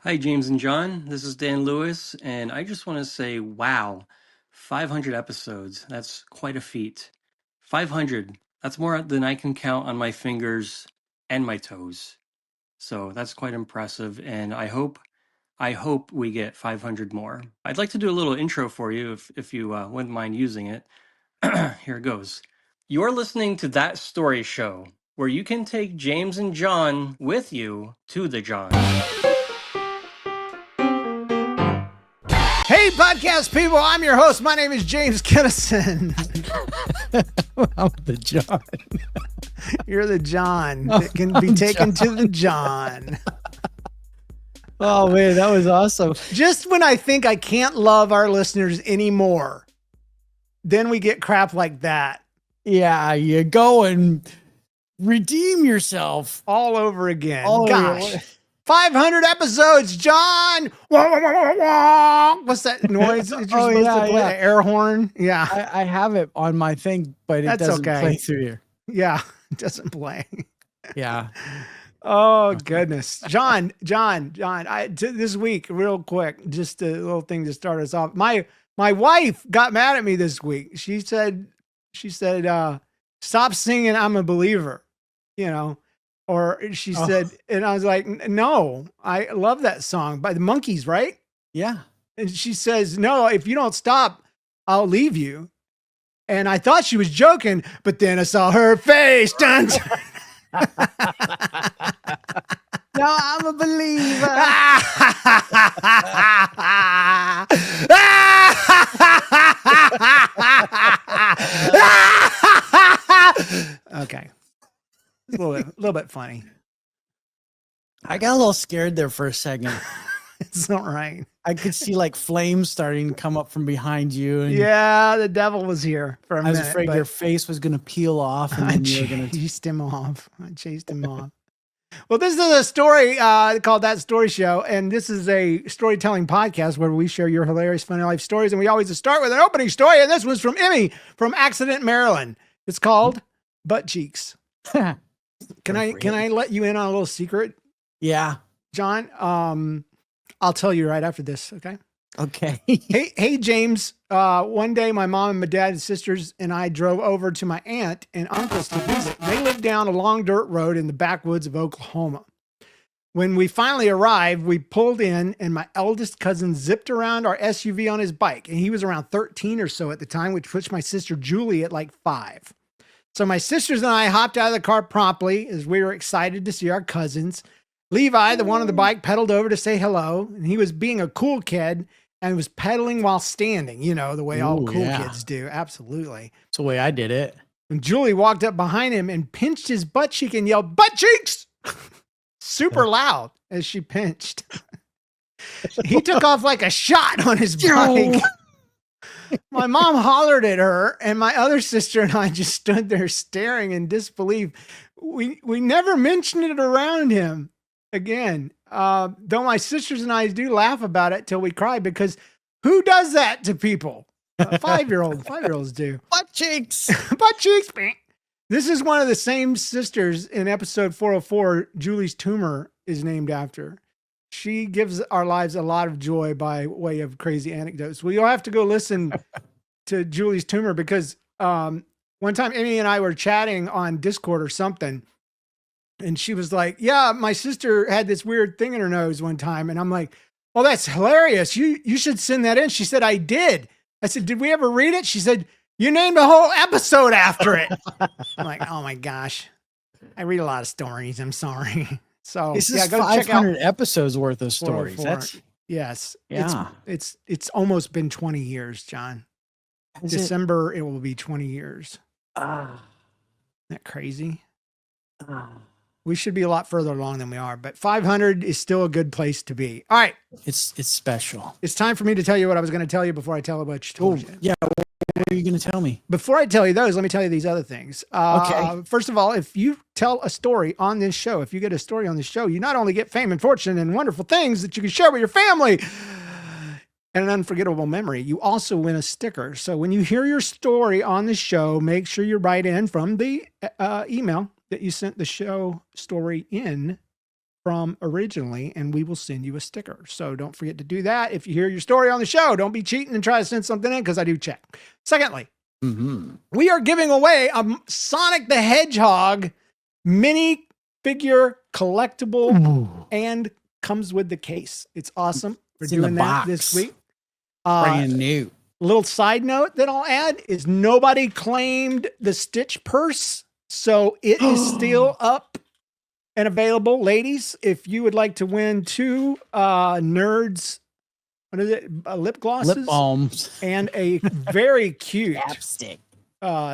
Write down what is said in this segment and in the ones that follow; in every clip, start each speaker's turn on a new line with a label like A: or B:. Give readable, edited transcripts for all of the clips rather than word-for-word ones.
A: Hi, James and John. This is Dan Lewis, and I just want to say, wow, 500 episodes. That's quite a feat. 500. That's more than I can count on my fingers and my toes. So that's quite impressive, and I hope we get 500 more. I'd like to do a little intro for you if you wouldn't mind using it. Here it goes. You're listening to That Story Show, where you can take James and John with you to the John.
B: Hey, podcast people, I'm your host. My name is James Kennison.
C: I'm the John.
B: You're the John that can be taken to the John.
C: Oh, man, that was awesome.
B: Just when I think I can't love our listeners anymore, then we get crap like that
C: Yeah, you go and redeem yourself.
B: all over again.
C: All over
B: Gosh.
C: again.
B: 500 episodes, John. Wah, wah, wah, wah, wah. What's that noise? You're supposed to play an air horn. Yeah.
C: I have it on my thing, but it
B: That's
C: doesn't
B: okay.
C: play through here.
B: Yeah. It doesn't play.
C: Yeah.
B: Oh goodness, John, this week, real quick, just a little thing to start us off. My wife got mad at me this week. She said, stop singing "I'm a Believer," or she said, and I was like, no, I love that song by the Monkees, right?
C: Yeah.
B: And she says, no, if you don't stop, I'll leave you. And I thought she was joking, but then I saw her face. Dun, dun.
C: No, I'm a believer. Okay. A little bit funny. I got a little scared there for a second.
B: It's all right.
C: I could see like flames starting to come up from behind you. And
B: Yeah, the devil was here for a
C: I was
B: minute.
C: afraid your face was going to peel off. And
B: I
C: then you were going to.
B: chased him off. Well, this is a story called That Story Show, and this is a storytelling podcast where we share your hilarious, funny life stories, and we always start with an opening story, and this one's from Emmy from Accident, Maryland. It's called Butt Cheeks. Can I let you in on a little secret,
C: Yeah.
B: John? I'll tell you right after this, okay?
C: Okay.
B: Hey, James. One day, my mom and my dad and sisters and I drove over to my aunt and uncle's to visit. They lived down a long dirt road in the backwoods of Oklahoma. When we finally arrived, we pulled in, and my eldest cousin zipped around our SUV on his bike, and he was around 13 or so at the time, which puts my sister Julie at like 5. So my sisters and I hopped out of the car promptly as we were excited to see our cousins. Levi, the one on the bike, pedaled over to say hello, and he was being a cool kid and was pedaling while standing, the way all cool kids do. Absolutely.
C: That's the way I did it.
B: And Julie walked up behind him and pinched his butt cheek and yelled, "Butt cheeks!" super loud as she pinched. He took off like a shot on his bike. My mom hollered at her, and my other sister and I just stood there staring in disbelief. We never mentioned it around him again. Though my sisters and I do laugh about it till we cry, because who does that to people? 5-year-olds do.
C: Butt cheeks.
B: Butt cheeks. This is one of the same sisters in episode 404. Julie's tumor is named after. She gives our lives a lot of joy by way of crazy anecdotes. Well, you'll have to go listen to Julie's tumor, because one time Emmy and I were chatting on Discord or something, and she was like, yeah, my sister had this weird thing in her nose one time. And I'm like, oh, that's hilarious. You should send that in. She said, I did. I said, did we ever read it? She said, you named a whole episode after it. I'm like, oh my gosh. I read a lot of stories. I'm sorry. So
C: This is
B: yeah, go
C: 500
B: check out
C: episodes worth of stories.
B: 404.
C: That's
B: Yes.
C: Yeah.
B: It's almost been 20 years, John. December, it will be 20 years. Isn't that crazy? We should be a lot further along than we are, but 500 is still a good place to be. All right.
C: It's special.
B: It's time for me to tell you what I was going to tell you before I tell what you told you.
C: Yeah. What are you going to tell me?
B: Before I tell you those, let me tell you these other things.
C: Okay.
B: First of all, if you tell a story on this show, if you get a story on this show, you not only get fame and fortune and wonderful things that you can share with your family and an unforgettable memory, you also win a sticker. So when you hear your story on the show, make sure you write in from the email that you sent the show story in from originally, and we will send you a sticker. So don't forget to do that. If you hear your story on the show, don't be cheating and try to send something in because I do check. Secondly, we are giving away a Sonic the Hedgehog mini figure collectible and comes with the case. It's awesome. We're doing that this week.
C: Brand new.
B: Little side note that I'll add is nobody claimed the Stitch purse. So it is still up and available. Ladies, if you would like to win 2 nerds, what is it? Lip glosses,
C: lip balms,
B: and a very cute
C: lipstick.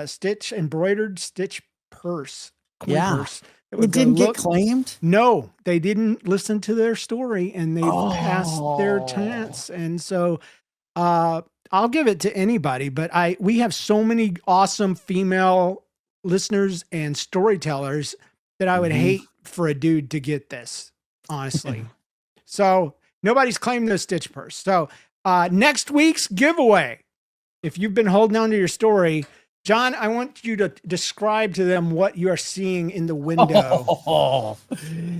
B: Stitch embroidered Stitch purse.
C: Purse. It didn't get claimed?
B: No, they didn't listen to their story and they passed their chance. And so I'll give it to anybody, but we have so many awesome female listeners and storytellers that I would hate for a dude to get this, honestly. So nobody's claimed the Stitch purse. So next week's giveaway, if you've been holding on to your story, John, I want you to describe to them what you are seeing in the window.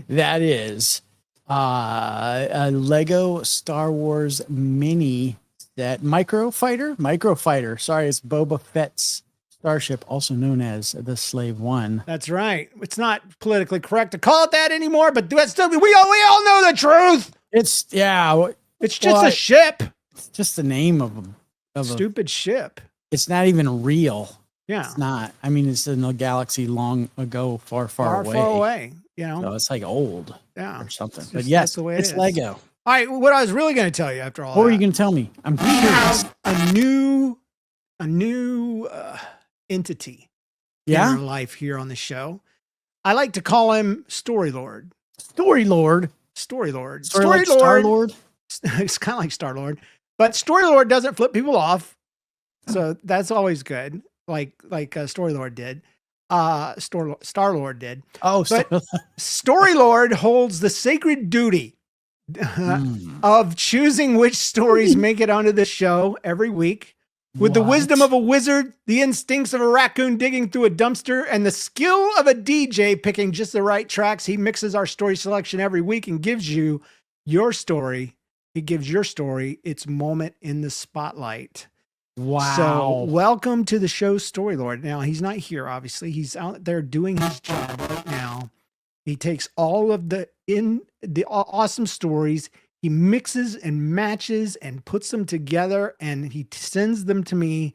C: That is a Lego Star Wars mini set microfighter. Sorry, it's Boba Fett's starship, also known as the Slave One.
B: That's right. It's not politically correct to call it that anymore, but that's still, we all know the truth.
C: It's
B: just a ship.
C: It's just the name of a
B: stupid ship.
C: It's not even real.
B: Yeah.
C: It's not. I mean, it's in a galaxy long ago, far away.
B: You know,
C: so it's like old,
B: or
C: something. But yes, it's Lego.
B: All right. What I was really going to tell you after all,
C: what were you going to tell me? I'm curious.
B: A new entity. In our life here on the show. I like to call him Story Lord.
C: Story Lord.
B: Story Lord.
C: Star Lord.
B: It's kind of like Star Lord, but Story Lord doesn't flip people off, so that's always good. Like Story Lord did. Star Lord did. But Story Lord holds the sacred duty of choosing which stories make it onto the show every week. With the wisdom of a wizard, the instincts of a raccoon digging through a dumpster, and the skill of a DJ picking just the right tracks, he mixes our story selection every week and gives you your story. He gives your story its moment in the spotlight.
C: Wow.
B: So welcome to the show, Story Lord. Now, he's not here, obviously. He's out there doing his job right now. He takes all of the awesome stories, he mixes and matches and puts them together, and he sends them to me.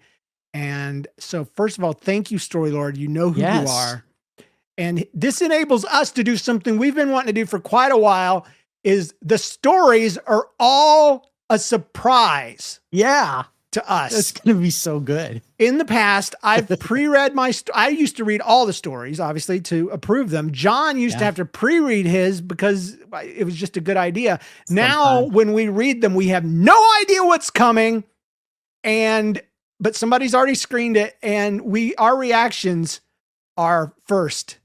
B: And so, first of all, thank you, Story Lord. You know who you are. And this enables us to do something we've been wanting to do for quite a while, is the stories are all a surprise.
C: Yeah.
B: To us.
C: It's going to be so good.
B: In the past, I've pre-read I used to read all the stories, obviously, to approve them. John used to have to pre-read his because it was just a good idea. Now, when we read them, we have no idea what's coming. But somebody's already screened it, and our reactions are first.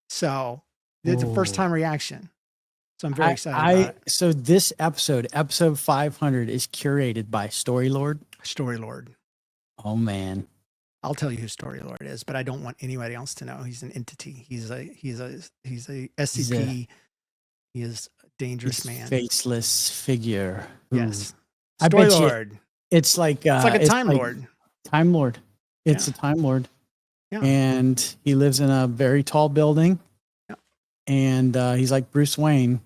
B: So it's a first-time reaction. So I'm very excited about it.
C: So this episode 500, is curated by Story Lord.
B: Story Lord.
C: Oh, man.
B: I'll tell you who Story Lord is, but I don't want anybody else to know. He's an entity. He's a SCP. He is a dangerous man.
C: Faceless figure.
B: Yes. Story Lord.
C: It's like
B: a Time Lord.
C: Time Lord. It's a Time Lord. Yeah. And he lives in a very tall building. Yeah. And he's like Bruce Wayne.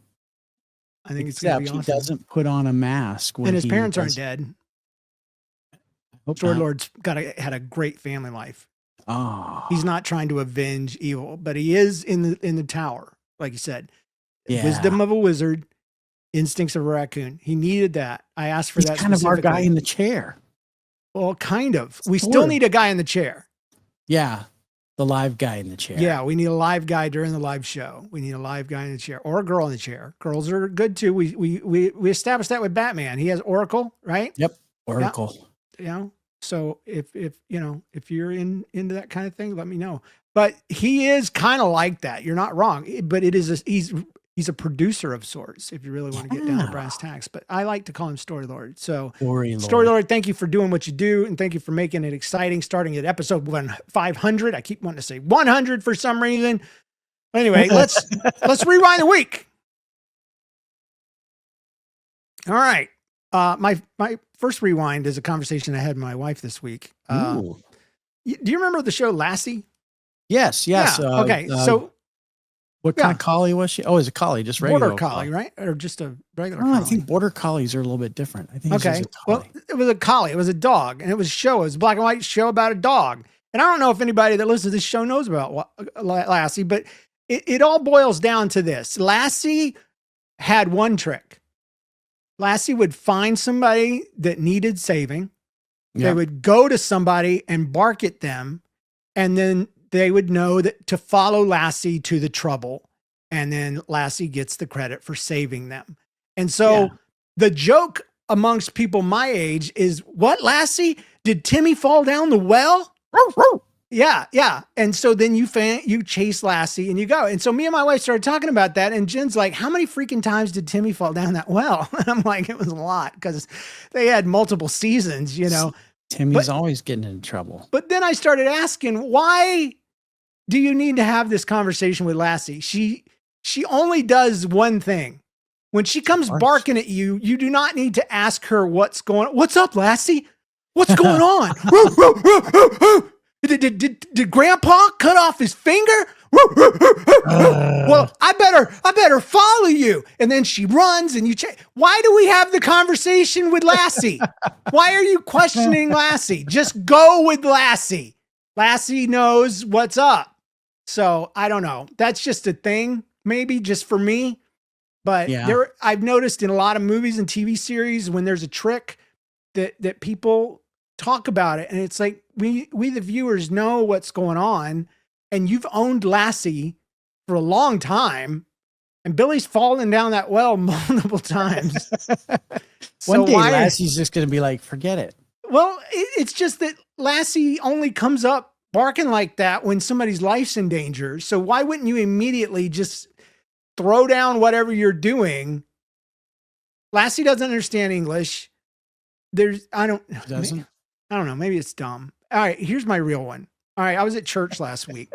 B: I think it's going to be awesome.
C: He doesn't put on a mask.
B: And his parents aren't dead. Story Lord's had a great family life.
C: Oh.
B: He's not trying to avenge evil, but he is in the tower, like you said. Yeah. Wisdom of a wizard, instincts of a raccoon. He needed that. I asked for that.
C: He's kind of our guy in the chair.
B: Well, kind of. We still need a guy in the chair.
C: Yeah. The live guy in the chair.
B: Yeah, we need a live guy during the live show. We need a live guy in the chair or a girl in the chair. Girls are good too. We established that with Batman. He has Oracle, right?
C: Yep, Oracle.
B: Yeah. So if you're into that kind of thing, let me know. But he is kind of like that. You're not wrong. But he's a producer of sorts, if you really want to get down to brass tacks. But I like to call him Story Lord. So Story Lord, thank you for doing what you do, and thank you for making it exciting, starting at episode 500. I keep wanting to say 100 for some reason. Anyway, let's rewind the week. All right. My first rewind is a conversation I had with my wife this week.
C: Ooh.
B: Do you remember the show Lassie?
C: Yes.
B: Yeah. Okay. So
C: what kind of collie was she? Oh, it's a collie, just regular
B: border collie, right? Or just a regular
C: I
B: collie?
C: think border collies are a little bit different. I think it's
B: Okay.
C: just a collie.
B: Well, it was a collie. It was a dog, and it was a black and white show about a dog. And I don't know if anybody that listens to this show knows about Lassie, but it all boils down to this. Lassie had one trick. Lassie would find somebody that needed saving.
C: Yeah.
B: They would go to somebody and bark at them, and then they would know that to follow Lassie to the trouble. And then Lassie gets the credit for saving them. And so the joke amongst people my age is, what, Lassie? Did Timmy fall down the well? Yeah, yeah. And so then you chase Lassie and you go. And so me and my wife started talking about that. And Jen's like, how many freaking times did Timmy fall down that well? And I'm like, it was a lot because they had multiple seasons, you know.
C: Timmy's always getting in trouble.
B: But then I started asking, why do you need to have this conversation with Lassie? She only does one thing. When she comes barking at you, you do not need to ask her what's going on. What's up, Lassie? What's going on? Did Grandpa cut off his finger? Well, I better follow you. And then she runs and why do we have the conversation with Lassie? Why are you questioning Lassie? Just go with Lassie. Lassie knows what's up. So I don't know. That's just a thing, maybe just for me. But I've noticed in a lot of movies and TV series when there's a trick that people talk about it, and it's like we the viewers know what's going on, and you've owned Lassie for a long time, and Billy's fallen down that well multiple times.
C: One day Lassie's just going to be like, forget it.
B: Well, it's just that Lassie only comes up barking like that when somebody's life's in danger. So why wouldn't you immediately just throw down whatever you're doing? Lassie doesn't understand English. I don't know. Maybe it's dumb. All right. Here's my real one. All right. I was at church last week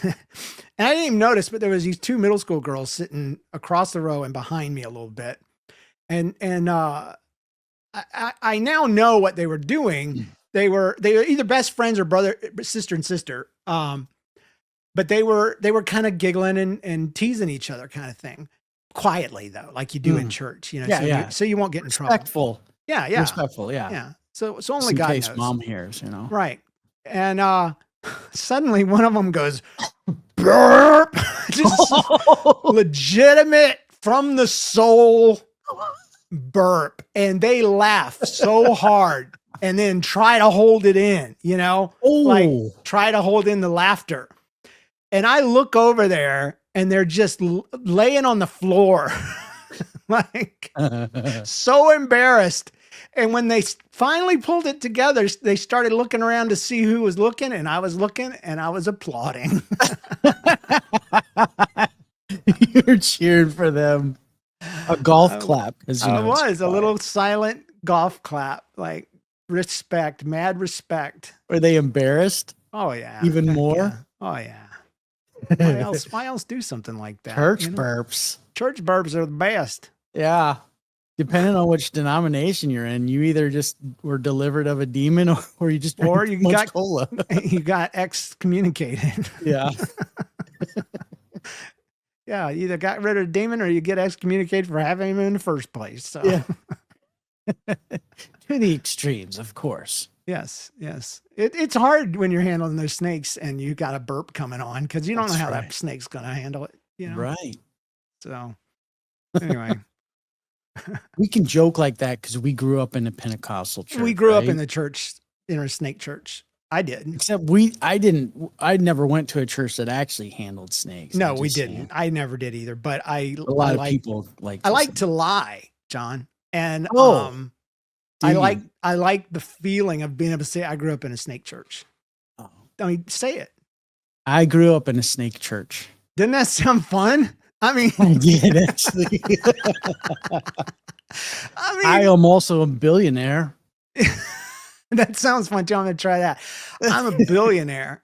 B: and I didn't even notice, but there was these two middle school girls sitting across the row and behind me a little bit. And I now know what they were doing. They were either best friends or sister and sister. But they were kind of giggling and teasing each other kind of thing. Quietly though, like you do in church, you know, so you won't get in trouble.
C: Respectful.
B: Yeah.
C: Respectful. Yeah.
B: Yeah. So only God knows.
C: Mom hears, you know.
B: Right. And suddenly one of them goes, burp. Just legitimate from the soul burp. And they laugh so hard and then try to hold it in, you know, like try to hold in the laughter. And I look over there and they're just laying on the floor, like so embarrassed. And when they finally pulled it together, they started looking around to see who was looking, and I was looking and I was applauding.
C: You're cheering for them. A golf clap.
B: I was a little silent golf clap, like respect, mad respect.
C: Were they embarrassed?
B: Oh yeah.
C: Even more?
B: Yeah. Oh yeah. Why else do something like that?
C: Church burps.
B: Church burps are the best.
C: Yeah. Depending on which denomination you're in, you either just were delivered of a demon or you just got cola.
B: You got excommunicated.
C: Yeah.
B: Yeah. You either got rid of a demon or you get excommunicated for having him in the first place. So
C: yeah. To the extremes, of course.
B: Yes. Yes. It's hard when you're handling those snakes and you got a burp coming on because you don't know how that snake's going to handle it. You know?
C: Right.
B: So anyway.
C: We can joke like that because we grew up in a Pentecostal church.
B: We grew up in the church, in a snake church. I did.
C: Except I never went to a church that actually handled snakes.
B: No, we didn't. I never did either. But
C: a lot of people like.
B: I like to lie, John, and I like the feeling of being able to say I grew up in a snake church. Oh. I mean, say it.
C: I grew up in a snake church.
B: Didn't that sound fun? I mean,
C: I did actually. I am also a billionaire.
B: That sounds fun too. I'm going to try that. I'm a billionaire.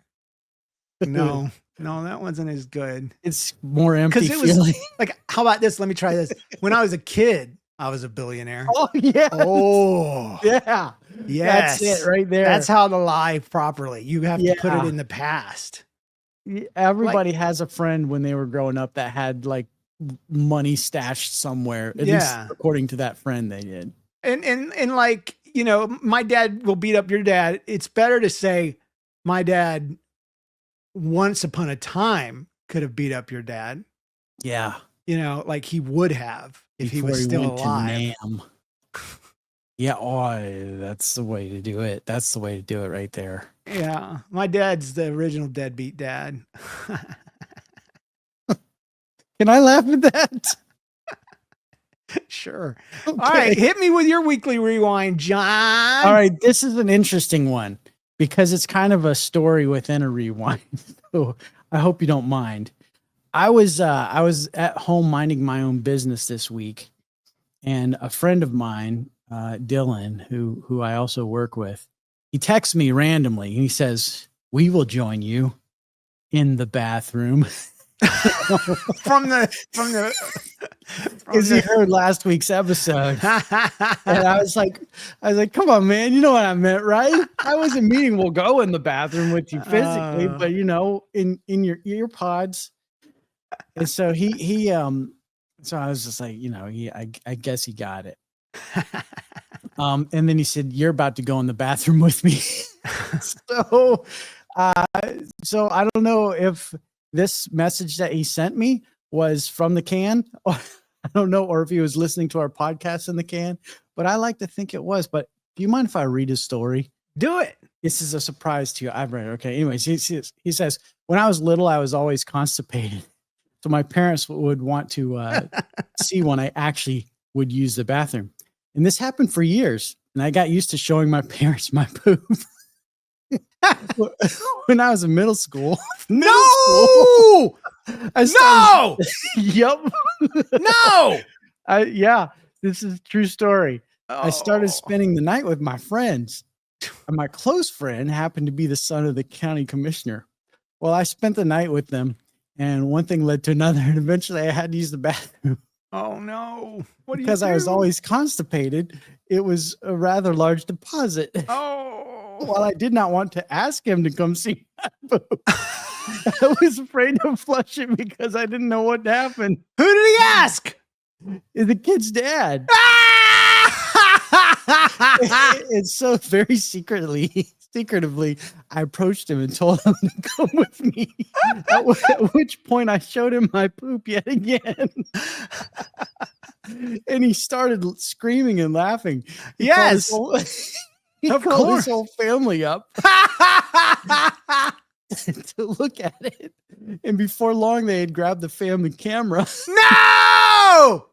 B: No, that wasn't as good.
C: It's more empty feeling.
B: Like, how about this? Let me try this. When I was a kid, I was a billionaire.
C: Oh yeah.
B: Oh,
C: Yeah.
B: yes.
C: That's it right there.
B: That's how to lie properly. You have to put it
C: Yeah.
B: in the past.
C: Everybody has a friend when they were growing up that had like money stashed somewhere. At least according to that friend, they did.
B: And like, you know, my dad will beat up your dad. It's better to say my dad once upon a time could have beat up your dad.
C: Yeah.
B: You know, like he would have if he was still alive.
C: Yeah, oh, that's the way to do it. That's the way to do it right there.
B: Yeah, my dad's the original deadbeat dad.
C: Can I laugh at that?
B: Sure. Okay. All right, hit me with your weekly rewind, John.
C: All right, this is an interesting one because it's kind of a story within a rewind. So I hope you don't mind. I was at home minding my own business this week, and a friend of mine, Dylan, who I also work with, he texts me randomly and he says, "We will join you in the bathroom."
B: from the
C: because he heard last week's episode. And I was like, come on, man, you know what I meant, right? I wasn't meaning we'll go in the bathroom with you physically, but you know, in your ear pods. And so he so I was just like, you know, I guess he got it. And then he said, "You're about to go in the bathroom with me." So I don't know if this message that he sent me was from the can, or I don't know, or if he was listening to our podcast in the can, but I like to think it was. But do you mind if I read his story?
B: Do it.
C: This is a surprise to you. I've read it. Okay. Anyways, he says, "When I was little, I was always constipated. So my parents would want to see when I actually would use the bathroom. And this happened for years. And I got used to showing my parents my poop." When I was in middle school.
B: No! No!
C: Yep.
B: No!
C: Yeah, this is a true story.
B: Oh.
C: I started spending the night with my friends. And my close friend happened to be the son of the county commissioner. Well, I spent the night with them, and one thing led to another, and eventually I had to use the bathroom.
B: Oh no. What
C: because I was always constipated, it was a rather large deposit.
B: Oh.
C: While I did not want to ask him to come see my poop, I was afraid to flush it because I didn't know what happened.
B: Who did he ask?
C: The kid's dad. And so very secretively, I approached him and told him to come with me. At which point I showed him my poop yet again. And he started screaming and laughing. He called his whole family up to look at it. And before long, they had grabbed the family camera.
B: No!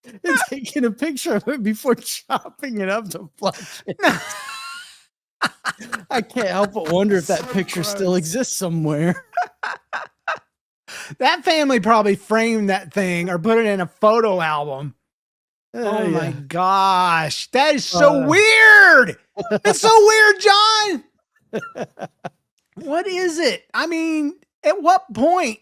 C: And taken a picture of it before chopping it up to flush it. I can't help but wonder if that picture still exists somewhere.
B: That family probably framed that thing or put it in a photo album. Oh my gosh. That is so weird. It's so weird, John. What is it? I mean, at what point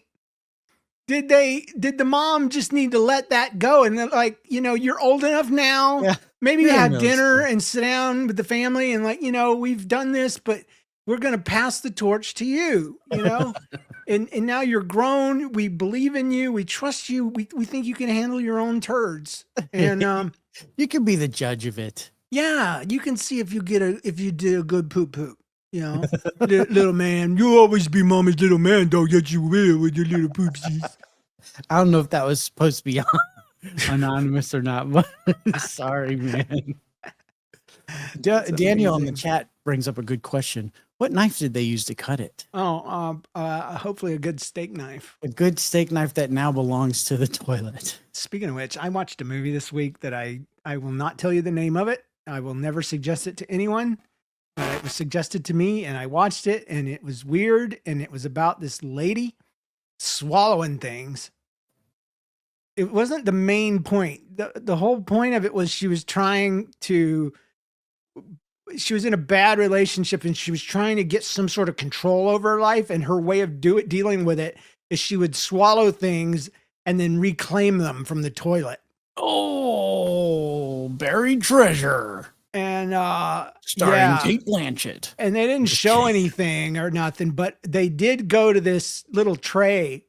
B: did the mom just need to let that go? And like, you know, you're old enough now. Yeah. Maybe you have dinner and sit down with the family and like, you know, we've done this, but we're going to pass the torch to you, you know? and now you're grown. We believe in you. We trust you. We think you can handle your own turds. And
C: you can be the judge of it.
B: Yeah, you can see if you did a good poop. You know, little man, you'll always be mama's little man, though. Yes, you will with your little poopsies.
C: I don't know if that was supposed to be anonymous or not, but sorry, man. Daniel in the chat brings up a good question. What knife did they use to cut it?
B: Hopefully a good steak knife.
C: A good steak knife that now belongs to the toilet.
B: Speaking of which, I watched a movie this week that I will not tell you the name of it. I will never suggest it to anyone. It was suggested to me and I watched it and it was weird. And it was about this lady swallowing things. It wasn't the main point. The whole point of it was she was in a bad relationship and she was trying to get some sort of control over her life. And her way of dealing with it is she would swallow things and then reclaim them from the toilet.
C: Oh, buried treasure.
B: And
C: Starring
B: yeah.
C: Kate Blanchett.
B: And they didn't show anything or nothing, but they did go to this little tray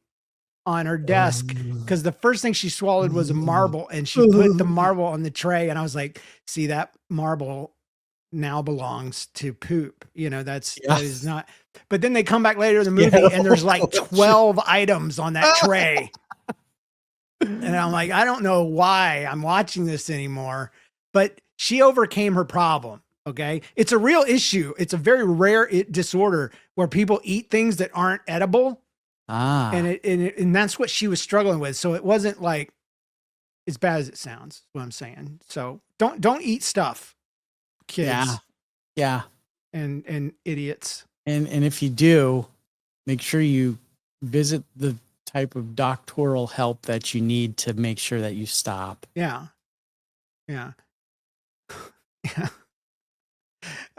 B: on her desk because the first thing she swallowed was a marble, and she put the marble on the tray. And I was like, see, that marble now belongs to poop. You know, that is not. But then they come back later in the movie and there's like 12 items on that tray. And I'm like, I don't know why I'm watching this anymore, but she overcame her problem. Okay. It's a real issue. It's a very rare disorder where people eat things that aren't edible. And that's what she was struggling with. So it wasn't like as bad as it sounds, is what I'm saying. So don't eat stuff, kids.
C: Yeah.
B: And idiots.
C: And if you do, make sure you visit the type of doctoral help that you need to make sure that you stop.
B: Yeah.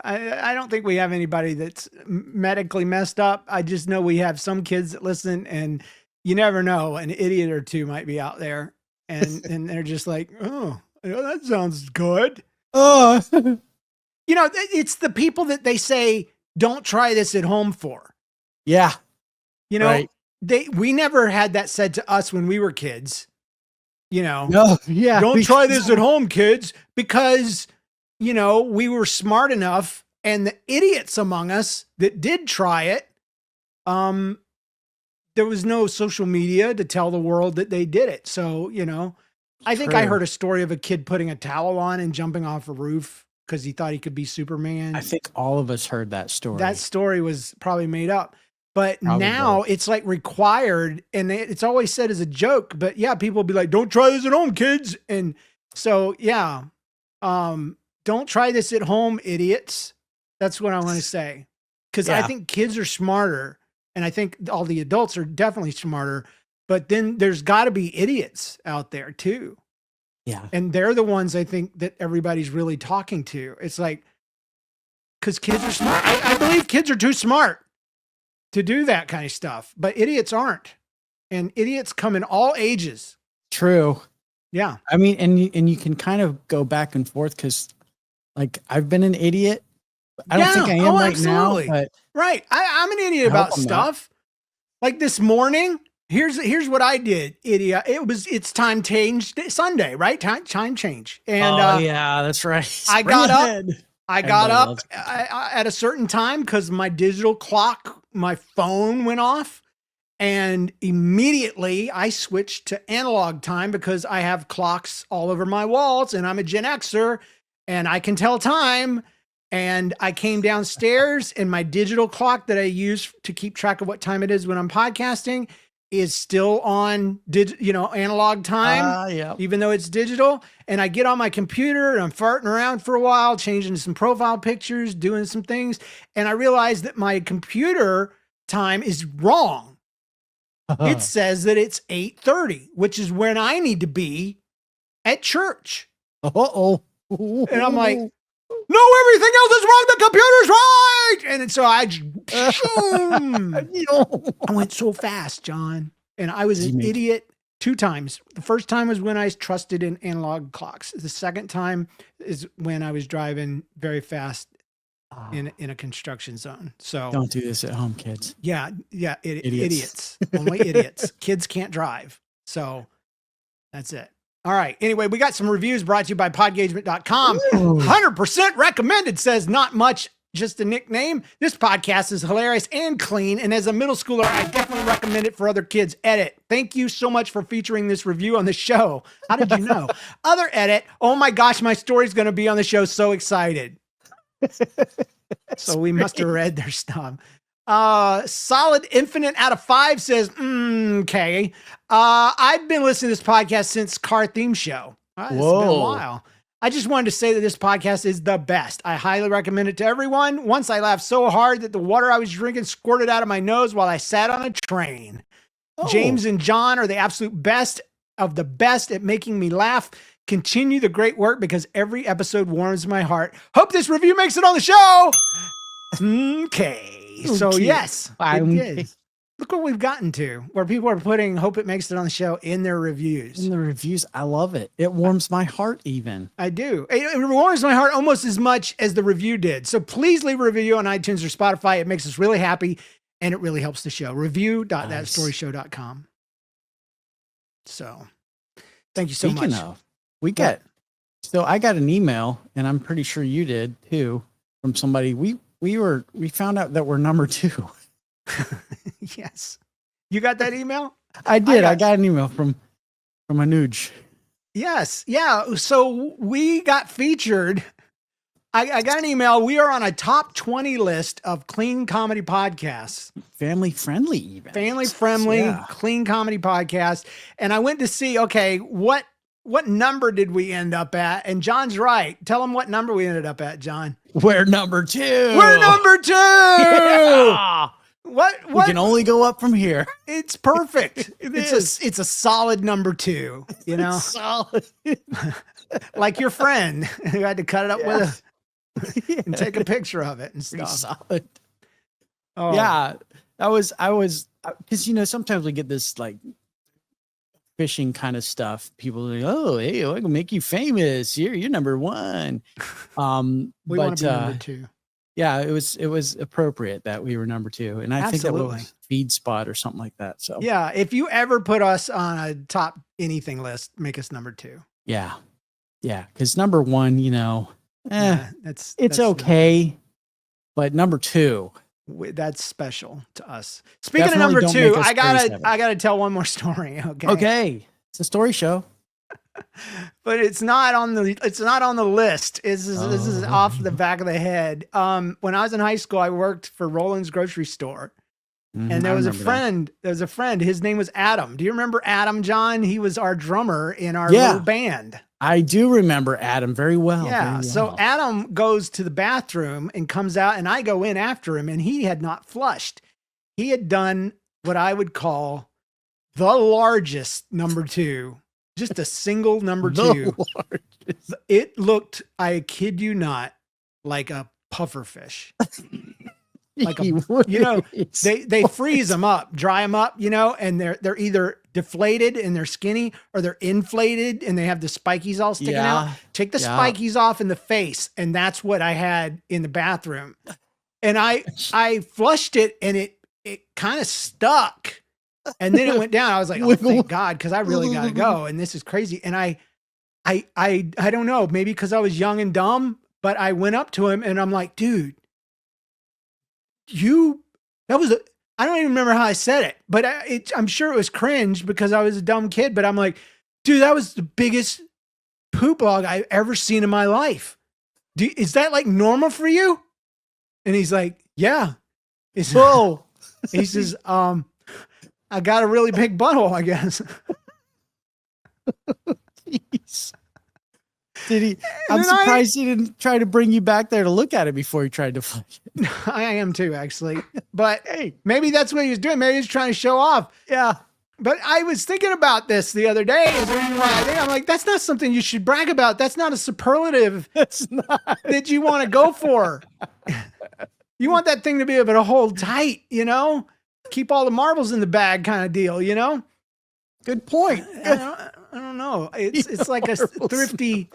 B: I don't think we have anybody that's medically messed up. I just know we have some kids that listen, and you never know, an idiot or two might be out there, and they're just like, oh, that sounds good.
C: Oh,
B: you know, it's the people that they say don't try this at home for.
C: Yeah.
B: You know, we never had that said to us when we were kids. You know, don't try this at home, kids, because you know, we were smart enough, and the idiots among us that did try it, there was no social media to tell the world that they did it. So, you know, I think I heard a story of a kid putting a towel on and jumping off a roof because he thought he could be Superman.
C: I think all of us heard that story.
B: That story was probably made up. But now it's like required, and it's always said as a joke. But yeah, people will be like, don't try this at home, kids. And so, yeah. Don't try this at home, idiots. That's what I want to say. Because I think kids are smarter, and I think all the adults are definitely smarter. But then there's got to be idiots out there too.
C: Yeah.
B: And they're the ones I think that everybody's really talking to. It's like, because kids are smart. I believe kids are too smart to do that kind of stuff, but idiots aren't. And idiots come in all ages.
C: True.
B: Yeah.
C: I mean, and you can kind of go back and forth because, like, I've been an idiot. I don't think I am right now. But
B: right. I'm an idiot about stuff. Like this morning, here's what I did, idiot. It's time change Sunday, right? Time change. And
C: yeah, that's right.
B: I got up at a certain time because my digital clock, my phone went off. And immediately I switched to analog time because I have clocks all over my walls, and I'm a Gen Xer and I can tell time. And I came downstairs, and my digital clock that I use to keep track of what time it is when I'm podcasting is still on analog time, even though it's digital. And I get on my computer and I'm farting around for a while, changing some profile pictures, doing some things. And I realized that my computer time is wrong. It says that it's 8:30, which is when I need to be at church. And I'm like, no, everything else is wrong. The computer's right. And so I went so fast, John. And I was an idiot 2 times. The first time was when I trusted in analog clocks. The second time is when I was driving very fast in a construction zone. So
C: don't do this at home, kids.
B: Yeah. Idiots. Only idiots. Kids can't drive. So that's it. All right. Anyway, we got some reviews brought to you by podgagement.com. 100% recommended, says not much, just a nickname. This podcast is hilarious and clean. And as a middle schooler, I definitely recommend it for other kids. Edit. Thank you so much for featuring this review on the show. How did you know? Other edit. Oh my gosh, my story's going to be on the show. So excited. So we must have read their stuff. Solid infinite out of 5 says, okay. I've been listening to this podcast since Car Theme Show. It's been a while. I just wanted to say that this podcast is the best. I highly recommend it to everyone. Once I laughed so hard that the water I was drinking squirted out of my nose while I sat on a train. James and John are the absolute best of the best at making me laugh. Continue the great work because every episode warms my heart. Hope this review makes it on the show. Okay. So yes, it did. Look what we've gotten to, where people are putting "Hope it makes it on the show" in their reviews.
C: In the reviews, I love it. It warms my heart even.
B: I do. It warms my heart almost as much as the review did. So please leave a review on iTunes or Spotify. It makes us really happy, and it really helps the show. Review.thatstoryshow.com. So thank you so much.
C: Speaking of, I got an email, and I'm pretty sure you did too, from somebody. We found out that we're number 2.
B: Yes. You got that email?
C: I did. I got an email from Anuj.
B: Yes. Yeah. So we got featured. I got an email. We are on a top 20 list of clean comedy podcasts.
C: Family friendly, even.
B: Family friendly, clean comedy podcast. And I went to see, okay, what number did we end up at? And John's right. Tell him what number we ended up at, John.
C: We're number 2.
B: We're number 2.
C: Yeah.
B: What?
C: We can only go up from here.
B: It's perfect. It's a solid number 2, you know?
C: It's solid.
B: Like your friend who had to cut it up with and take a picture of it and stuff.
C: Solid.
B: Oh.
C: Yeah. I was, because, sometimes we get this like fishing kind of stuff. People are like, oh, hey, I can make you famous. You're number 1.
B: We want to be number 2.
C: Yeah, it was appropriate that we were number 2. And I think that was Feed Spot or something like that. So
B: yeah, if you ever put us on a top anything list, make us number 2.
C: Yeah. Yeah. Because number 1,
B: that's
C: okay. But number 2.
B: That's special to us. Speaking
C: Definitely
B: of number 2, I
C: crazy.
B: gotta tell one more story.
C: Okay. It's a story show.
B: But it's not on the list. This is off the back of the head. When I was in high school, I worked for Roland's grocery store. And there was a friend. His name was Adam. Do you remember Adam, John? He was our drummer in our little band.
C: I do remember Adam very well.
B: Yeah.
C: Very well.
B: So Adam goes to the bathroom and comes out, and I go in after him, and he had not flushed. He had done what I would call the largest number 2. Just a single number 2. It looked, I kid you not, like a puffer fish. Like they freeze them up, dry them up, and they're either deflated and they're skinny, or they're inflated and they have the spikies all sticking out. Take the spikies off in the face, and that's what I had in the bathroom. And I flushed it, and it kind of stuck. And then it went down. I was like, oh, thank God, because I really got to go. And this is crazy. And I don't know, maybe because I was young and dumb, but I went up to him and I'm like, dude, I don't even remember how I said it, but I'm sure it was cringe because I was a dumb kid. But I'm like, dude, that was the biggest poop log I've ever seen in my life. Is that like normal for you? And he's like, yeah. Whoa. He says, I got a really big butthole, I guess.
C: Jeez. Did he? I'm surprised he didn't try to bring you back there to look at it before he tried to flush it.
B: I am too, actually. But hey, maybe that's what he was doing. Maybe he was trying to show off.
C: Yeah.
B: But I was thinking about this the other day. I'm like, that's not something you should brag about. That's not a superlative.
C: That's not
B: that you want to go for. You want that thing to be able to hold tight, keep all the marbles in the bag kind of deal,
C: Good point.
B: I don't know. It's like a thrifty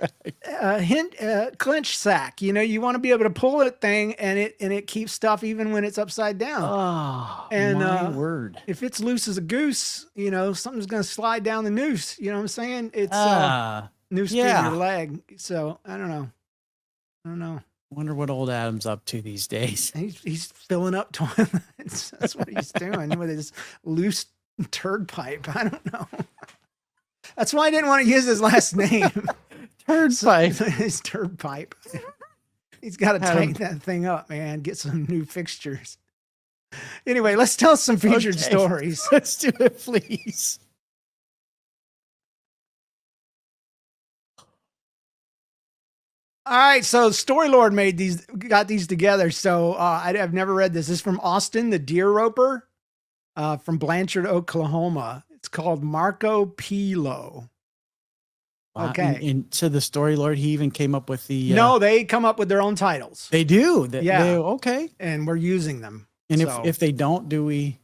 B: clinch sack. You want to be able to pull that thing and it keeps stuff even when it's upside down.
C: Oh,
B: and
C: my word.
B: If it's loose as a goose, something's going to slide down the noose. You know what I'm saying? It's noose through your leg. So I don't know.
C: Wonder what old Adam's up to these days.
B: He's filling up toilets. That's what he's doing with his loose turd pipe. I don't know. That's why I didn't want to use his last name.
C: Turd pipe.
B: His turd pipe. He's got to tighten that thing up, man. Get some new fixtures. Anyway, let's tell some featured stories.
C: Let's do it, please.
B: All right, so Story Lord got these together. So I've never read this. This is from Austin, the deer roper, from Blanchard, Oklahoma. It's called Marco Pilo.
C: Wow.
B: Okay.
C: And so the Story Lord, he even came up with the...
B: No, they come up with their own titles.
C: They do?
B: Yeah.
C: Okay.
B: And we're using them.
C: And if they don't, do we...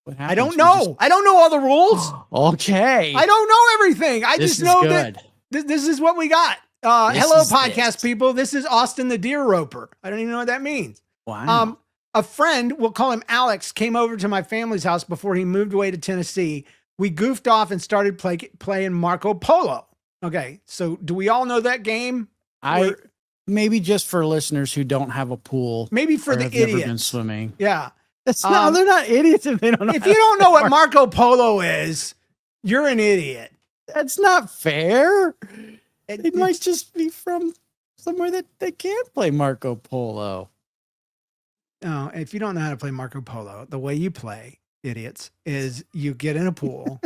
C: What
B: I
C: happens?
B: don't know. I don't know all the rules.
C: Okay.
B: I don't know everything. I
C: This
B: just
C: is
B: know
C: good.
B: that this is what we got.
C: This
B: Hello,
C: is
B: podcast
C: this.
B: people. This is Austin the Deer Roper. I don't even know what that means.
C: Wow.
B: A friend, we'll call him Alex, came over to my family's house before he moved away to Tennessee. We goofed off and started playing Marco Polo. Okay, so do we all know that game?
C: Maybe just for listeners who don't have a pool.
B: Maybe for
C: or
B: the
C: have never been
B: idiots.
C: swimming.
B: Yeah.
C: They're not idiots if they don't know.
B: If you don't know what Marco Polo is, you're an idiot.
C: That's not fair. It
B: It's-
C: might just be from somewhere that they can't play Marco Polo.
B: No, if you don't know how to play Marco Polo, the way you play, idiots, is you get in a pool.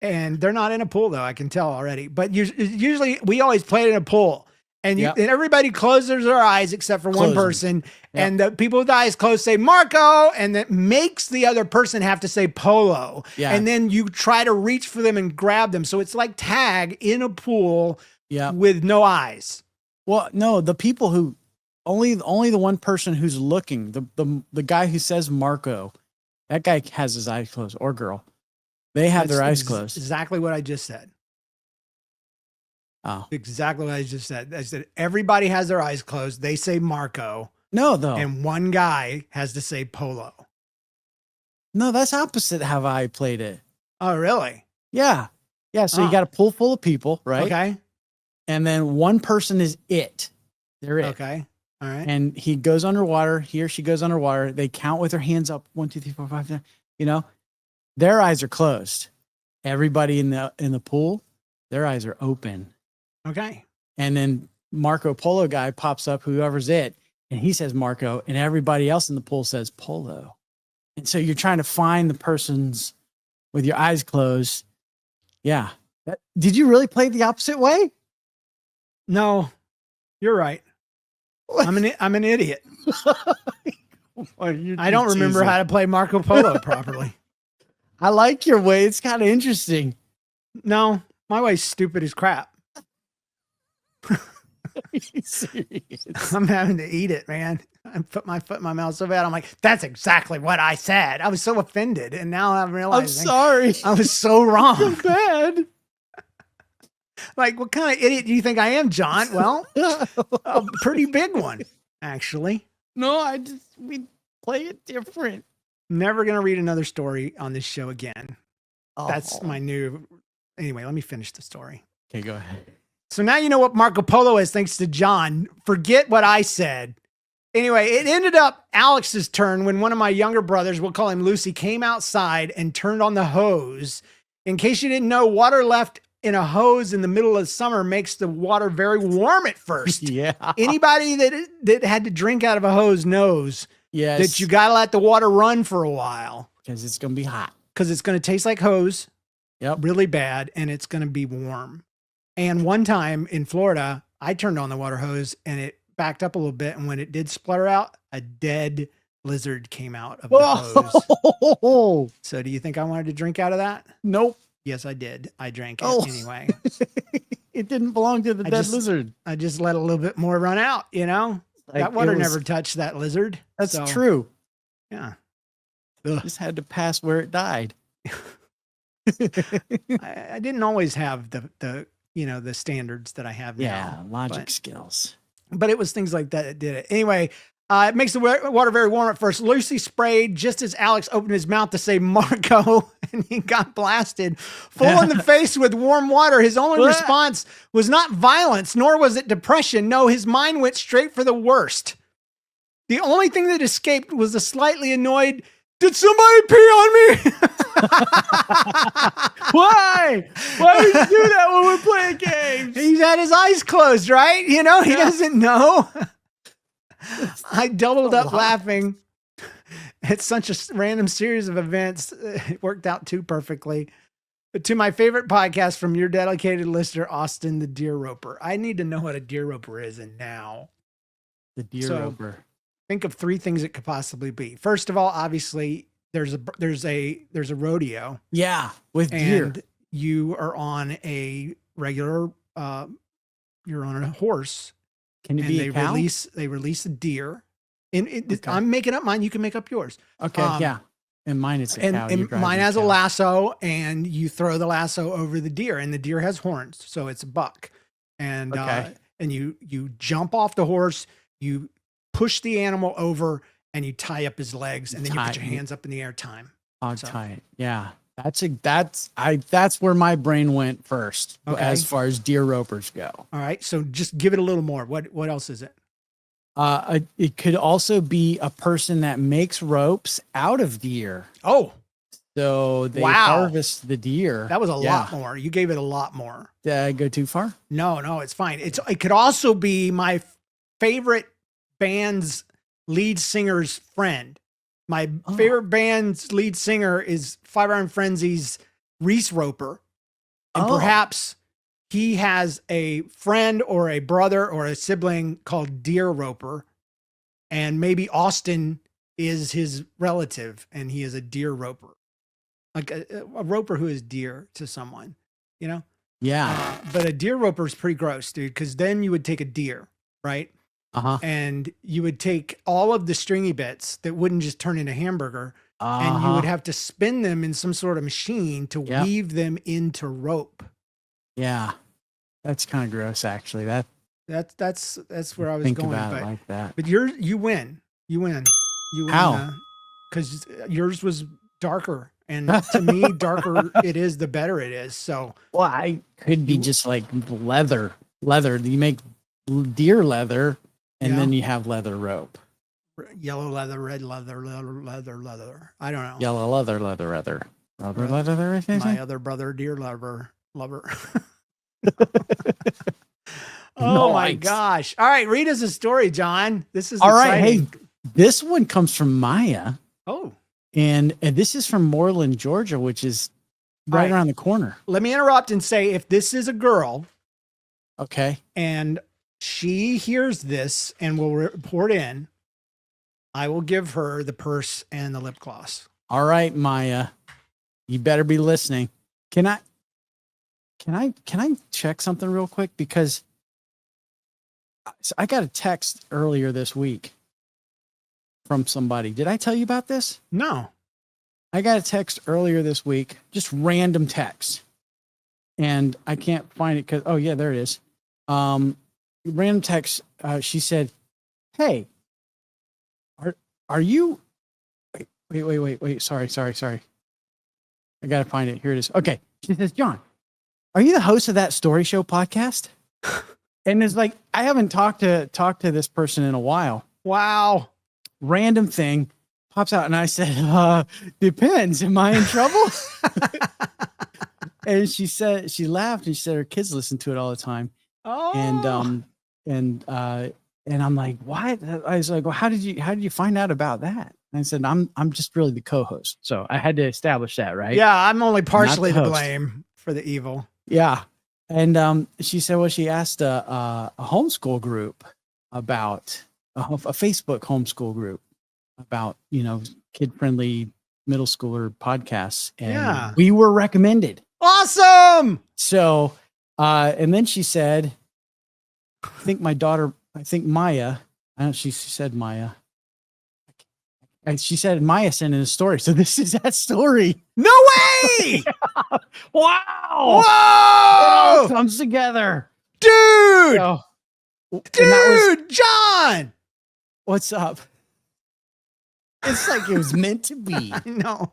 B: And they're not in a pool, though, I can tell already. But usually, we always play it in a pool. And,
C: Yep.
B: and everybody closes their eyes except for one
C: Close 'em.
B: person.
C: Yep.
B: And the people with eyes closed say Marco, and that makes the other person have to say Polo.
C: Yeah.
B: And then you try to reach for them and grab them. So it's like tag in a pool
C: Yeah.
B: with no eyes.
C: Well, no, the people who only the one person who's looking, the guy who says Marco, that guy has his eyes closed, or girl. They have their eyes closed.
B: Exactly what I just said.
C: Oh.
B: Exactly what I just said. I said everybody has their eyes closed. They say Marco,
C: No, though.
B: and one guy has to say Polo.
C: No, that's opposite how I played it.
B: Oh, really?
C: Yeah. Yeah. So
B: Oh.
C: you got a pool full of people, right?
B: Okay.
C: And then one person is it. They're it.
B: Okay. All right.
C: And he goes underwater. He or she goes underwater. They count with their hands up. 1, 2, 3, 4, 5, 6. You know, their eyes are closed. Everybody in the pool, their eyes are open.
B: Okay.
C: And then Marco Polo guy pops up, whoever's it, and he says Marco, and everybody else in the pool says Polo. And so you're trying to find the persons with your eyes closed. Yeah. Did you really play the opposite way?
B: No, you're right. I'm an idiot. I don't remember how to play Marco Polo properly.
C: I like your way. It's kind of interesting.
B: No, my way's stupid as crap.
C: Are you serious?
B: I'm having to eat it, man. I put my foot in my mouth so bad. I'm like, that's exactly what I said. I was so offended. And now I'm
C: I'm
B: realizing
C: sorry.
B: I was so wrong.
C: Bad.
B: Like, what kind of idiot do you think I am, John? Well, a pretty big one, actually.
C: No, we play it different.
B: Never going to read another story on this show again. That's
C: Oh.
B: my new. Anyway, let me finish the story.
C: Okay, go ahead.
B: So now you know what Marco Polo is, thanks to John. Forget what I said. Anyway, it ended up Alex's turn when one of my younger brothers, we'll call him Lucy, came outside and turned on the hose. In case you didn't know, water left in a hose in the middle of summer makes the water very warm at first.
C: Yeah.
B: Anybody that had to drink out of a hose knows
C: Yes.
B: that you got to let the water run for a while
C: because it's gonna be hot.
B: because it's going to taste like hose.
C: Yep.
B: Really bad, and it's going to be warm. And one time in Florida, I turned on the water hose and it backed up a little bit. And when it did splutter out, a dead lizard came out of the hose.
C: Oh
B: So do you think I wanted to drink out of that?
C: nope.
B: Yes, I did. I drank it
C: Oh.
B: anyway.
C: It didn't belong to the
B: I
C: dead
B: just-
C: lizard.
B: I just let a little bit more run out, you know?
C: Like,
B: That water
C: it was-
B: never touched that lizard.
C: That's
B: So,
C: true.
B: Yeah.
C: Just had to pass where it died.
B: I didn't always have the the standards that I have now.
C: Yeah, logic
B: but-
C: skills.
B: But it was things like that that did it. Anyway, it makes the water very warm at first. Lucy sprayed just as Alex opened his mouth to say Marco, and he got blasted full in the face with warm water. His only response was not violence, nor was it depression. No, his mind went straight for the worst. The only thing that escaped was a slightly annoyed, "Did somebody pee on me?"
C: Why? Why would you do that when we're playing games?
B: He's had his eyes closed, right? You know, he
C: Yeah.
B: doesn't know. I doubled
C: a
B: up
C: lot.
B: laughing. It's such a random series of events. It worked out too perfectly. But to my favorite podcast from your dedicated listener, Austin the Deer Roper. I need to know what a deer roper is, and now
C: The deer
B: So-
C: roper.
B: think of 3 things it could possibly be. First of all, obviously, there's a rodeo,
C: Yeah, with deer.
B: and you are on a regular. You're on a horse.
C: Can it
B: And
C: be
B: they
C: a cow?
B: release a deer. And
C: Okay.
B: I'm making up mine. You can make up yours.
C: Okay,
B: um,
C: yeah. And mine is a cow.
B: And mine has a lasso, and you throw the lasso over the deer, and the deer has horns, so it's a buck. And and you jump off the horse, you push the animal over, and you tie up his legs, and then you put your hands up in the air. Tie
C: it. Yeah, that's where my brain went first as far as deer ropers go.
B: All right, so just give it a little more. What else is it?
C: It could also be a person that makes ropes out of deer.
B: Oh,
C: so they harvest the deer.
B: That was a lot more. You gave it a lot more.
C: Did I go too far?
B: No, it's fine. It could also be my favorite band's lead singer's friend. My favorite band's lead singer is Five Iron Frenzy's Reese Roper, and perhaps he has a friend or a brother or a sibling called Deer Roper, and maybe Austin is his relative, and he is a deer roper, like a roper who is dear to someone, you know?
C: Yeah.
B: But a deer roper is pretty gross, dude, because then you would take a deer, right? And you would take all of the stringy bits that wouldn't just turn into hamburger, and you would have to spin them in some sort of machine to weave them into rope.
C: Yeah. That's kind of gross, actually.
B: That's where I was going.
C: About it like that.
B: But you win.
C: How?
B: Because yours was darker, and to me, darker it is, the better it is. So,
C: well, I could be just like leather. You make deer leather, and then you have leather rope.
B: Yellow leather, red leather. I don't know.
C: Yellow leather.
B: My other brother, deer lover. Oh my gosh. All right, read us a story, John. This is
C: all
B: exciting.
C: right. Hey, this one comes from Myah.
B: Oh.
C: And this is from Moreland, Georgia, which is right around the corner.
B: Let me interrupt and say, if this is a girl,
C: okay,
B: and she hears this and will report in, I will give her the purse and the lip gloss. All
C: right, Myah, you better be listening. Can I check something real quick? Because I got a text earlier this week from somebody. Did I tell you about this?
B: No.
C: I got a text earlier this week, just random text. And I can't find it because, oh yeah, there it is. Random text. She said, "Hey, are you, wait. Sorry. I got to find it. Here it is. Okay. She says, John, are you the host of that Story Show podcast?" And it's like, I haven't talked to this person in a while.
B: Wow.
C: Random thing pops out. And I said, depends. Am I in trouble? And she said, she laughed and she said her kids listen to it all the time.
B: Oh.
C: And I'm like, what? I was like, well, how did you find out about that? And I said, I'm just really the co-host. So I had to establish that, right?
B: Yeah. I'm only partially to blame for the evil.
C: Yeah. And she said, well, she asked a homeschool group about a Facebook homeschool group about, kid-friendly middle schooler podcasts. And we were recommended.
B: Awesome.
C: So, and then she said, I think Myah, she said Myah. She said Myah sent in a story. So this is that story.
B: No way!
C: Wow!
B: Whoa!
C: It all comes together,
B: dude.
C: So,
B: dude, John,
C: what's up? It's like it was meant to be.
B: I know.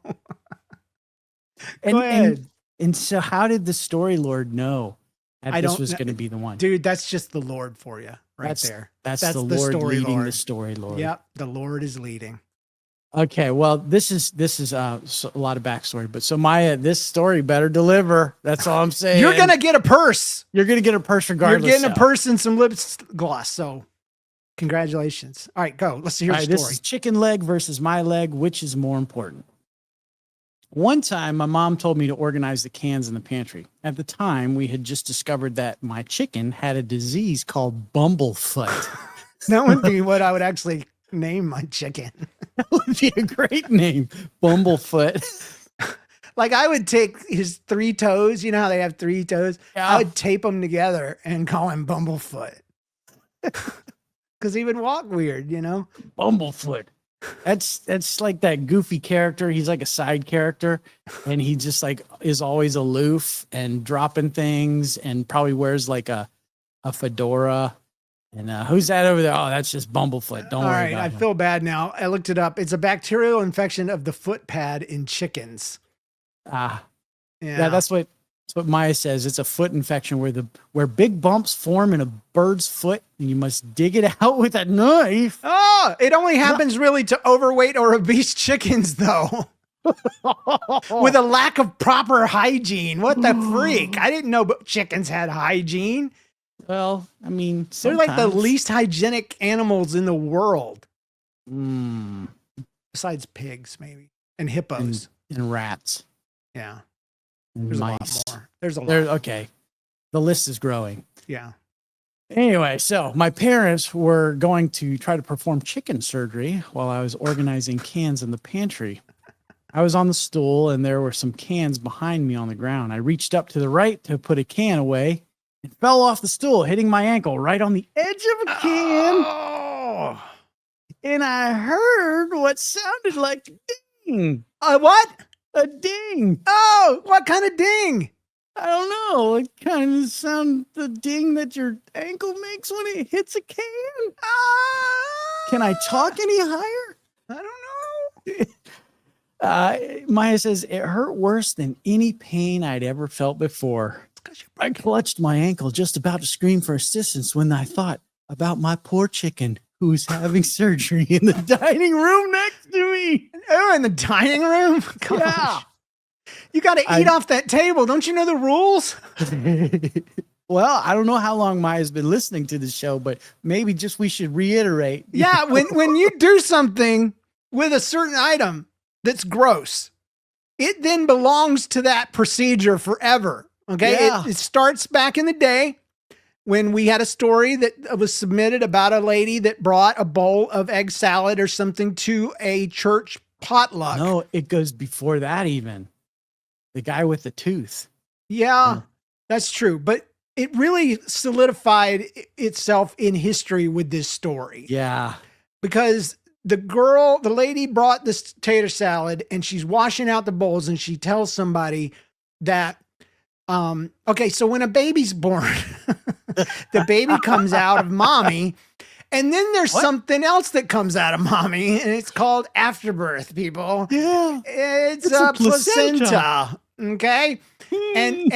C: And so, how did the story Lord know that this was going to be the one?
B: Dude, that's just the Lord for you, there.
C: That's the Lord leading
B: Lord.
C: The story, Lord.
B: Yep, the Lord is leading.
C: Okay, well, this is a lot of backstory, but so Myah, this story better deliver. That's all I'm saying.
B: You're gonna get a purse.
C: You're gonna get a purse regardless.
B: You're getting a purse and some lip gloss. So, congratulations. All right, go. Let's hear the story.
C: This is chicken leg versus my leg. Which is more important? One time, my mom told me to organize the cans in the pantry. At the time, we had just discovered that my chicken had a disease called bumblefoot.
B: That would be what I would actually name my chicken.
C: That would be a great name, Bumblefoot.
B: Like I would take his 3 toes. You know how they have 3 toes? Yeah. I would tape them together and call him Bumblefoot. Because he would walk weird,
C: Bumblefoot. That's like that goofy character. He's like a side character, and he just like is always aloof and dropping things, and probably wears like a fedora. And who's that over there? Oh, that's just Bumblefoot. Don't
B: All
C: worry
B: right,
C: about
B: I
C: him.
B: feel bad now. I looked it up. It's a bacterial infection of the foot pad in chickens.
C: Yeah, that's what Myah says. It's a foot infection where big bumps form in a bird's foot, and you must dig it out with a knife.
B: Oh, it only happens really to overweight or obese chickens, though. With a lack of proper hygiene. What the freak? I didn't know chickens had hygiene.
C: Well, I mean,
B: They're like the
C: sometimes.
B: least hygienic animals in the world,
C: Mm,
B: besides pigs, maybe, and hippos.
C: and rats
B: Yeah,
C: and
B: there's
C: mice.
B: a lot more. There's a lot.
C: Okay. The list is growing.
B: Yeah.
C: Anyway, so my parents were going to try to perform chicken surgery while I was organizing cans in the pantry. I was on the stool and there were some cans behind me on the ground. I reached up to the right to put a can away and fell off the stool, hitting my ankle right on the edge of a can.
B: Oh.
C: And I heard what sounded like a ding.
B: What?
C: A ding.
B: Oh, what kind of ding?
C: I don't know. It kind of sounds the ding that your ankle makes when it hits a can. Can I talk any higher?
B: I don't know.
C: Myah says it hurt worse than any pain I'd ever felt before. I clutched my ankle, just about to scream for assistance when I thought about my poor chicken who was having surgery in the dining room next to me.
B: Oh, in the dining room? Gosh.
C: Yeah.
B: You got to eat off that table. Don't you know the rules?
C: Well, I don't know how long Maya's been listening to the show, but maybe just we should reiterate.
B: Yeah, when you do something with a certain item that's gross, it then belongs to that procedure forever. Okay.
C: Yeah.
B: It starts back in the day when we had a story that was submitted about a lady that brought a bowl of egg salad or something to a church potluck.
C: No, it goes before that even. The guy with the tooth.
B: Yeah, that's true. But it really solidified itself in history with this story.
C: Yeah.
B: Because the lady brought this tater salad and she's washing out the bowls and she tells somebody that, okay, so when a baby's born, the baby comes out of mommy and then there's something else that comes out of mommy and it's called afterbirth, people.
C: Yeah.
B: It's a placenta. Okay. And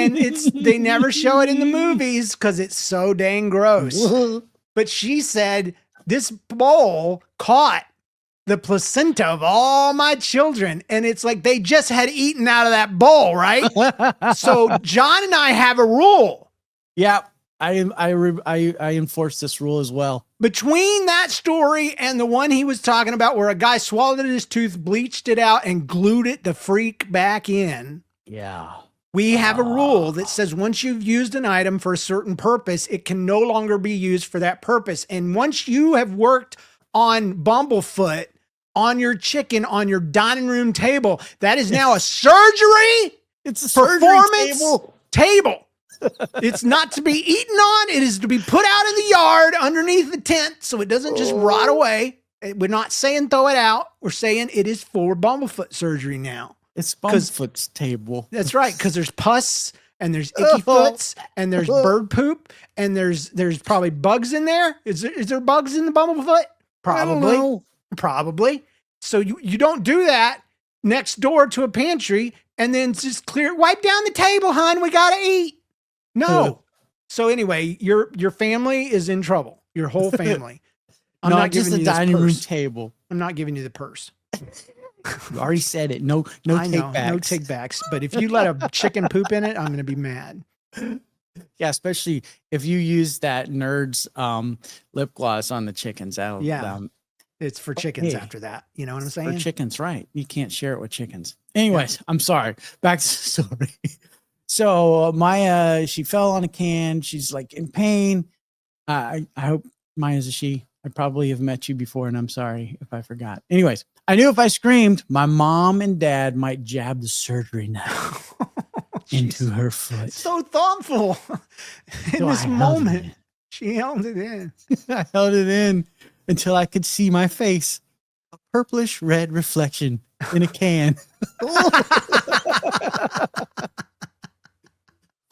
B: they never show it in the movies because it's so dang gross. But she said this bowl caught the placenta of all my children. And it's like they just had eaten out of that bowl, right? So John and I have a rule.
C: Yeah. I enforce this rule as well.
B: Between that story and the one he was talking about where a guy swallowed his tooth, bleached it out, and glued it the freak back in.
C: Yeah.
B: We have a rule that says once you've used an item for a certain purpose, it can no longer be used for that purpose. And once you have worked on Bumblefoot, on your chicken, on your dining room table, that is now a surgery.
C: It's a
B: performance
C: table.
B: It's not to be eaten on. It is to be put out in the yard underneath the tent so it doesn't just rot away. We're not saying throw it out. We're saying it is for Bumblefoot surgery now.
C: It's Bumblefoot's table.
B: That's right, because there's pus and there's icky foots and there's bird poop and there's probably bugs in there. Is there bugs in the Bumblefoot? Probably. So you don't do that next door to a pantry and then just wipe down the table, hon. We gotta eat. No. So anyway, your family is in trouble. Your whole family. I'm
C: not
B: giving
C: just
B: you
C: the
B: this
C: dining room
B: purse.
C: table.
B: I'm not giving you the purse.
C: You already said it. No
B: I know,
C: takebacks.
B: no takebacks. But if you let a chicken poop in it, I'm going to be mad.
C: Yeah, especially if you use that Nerd's lip gloss on the chickens.
B: It's for chickens
C: hey,
B: after that. You know what I'm saying?
C: For chickens, right. You can't share it with chickens. Anyways, I'm sorry. Back to the story. So Myah, she fell on a can. She's like in pain. I hope Maya's a she. I probably have met you before, and I'm sorry if I forgot. Anyways, I knew if I screamed, my mom and dad might jab the surgery knife into her foot.
B: So thoughtful in
C: So
B: this
C: I held
B: moment.
C: it in.
B: She held it in.
C: I held it in until I could see my face. purplish red reflection in a can.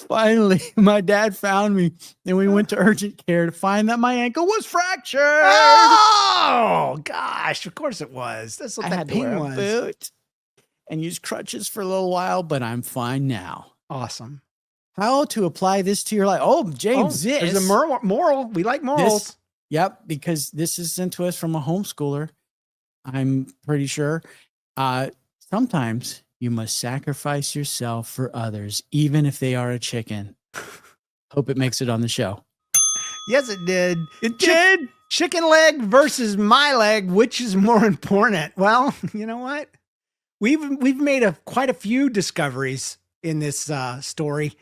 C: Finally, my dad found me, and we went to urgent care to find that my ankle was fractured.
B: Oh gosh, of course it was. That's what
C: I
B: that
C: had to wear
B: pain
C: a
B: was.
C: boot and use crutches for a little while, but I'm fine now.
B: Awesome.
C: How to apply this to your life? Oh, James,
B: there's a moral. We like morals.
C: Yep, because this is sent to us from a homeschooler. I'm pretty sure. Sometimes you must sacrifice yourself for others, even if they are a chicken. Hope it makes it on the show.
B: Yes, it did.
C: It did.
B: Chicken leg versus my leg. Which is more important? Well, you know what? We've made quite a few discoveries in this story,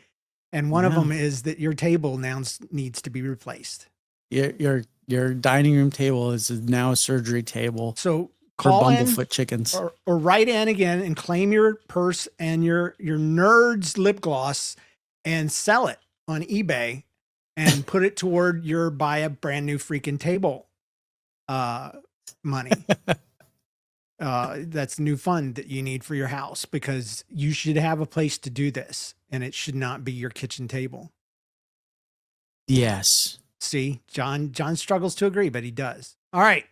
B: and one of them is that your table now needs to be replaced.
C: Your dining room table is now a surgery table.
B: So
C: for
B: call
C: bumblefoot chickens,
B: or write in again and claim your purse and your Nerds lip gloss and sell it on eBay and put it toward your buy a brand new freaking table money. That's new fund that you need for your house, because you should have a place to do this, and it should not be your kitchen table.
C: Yes.
B: See, John struggles to agree, but he does. All right.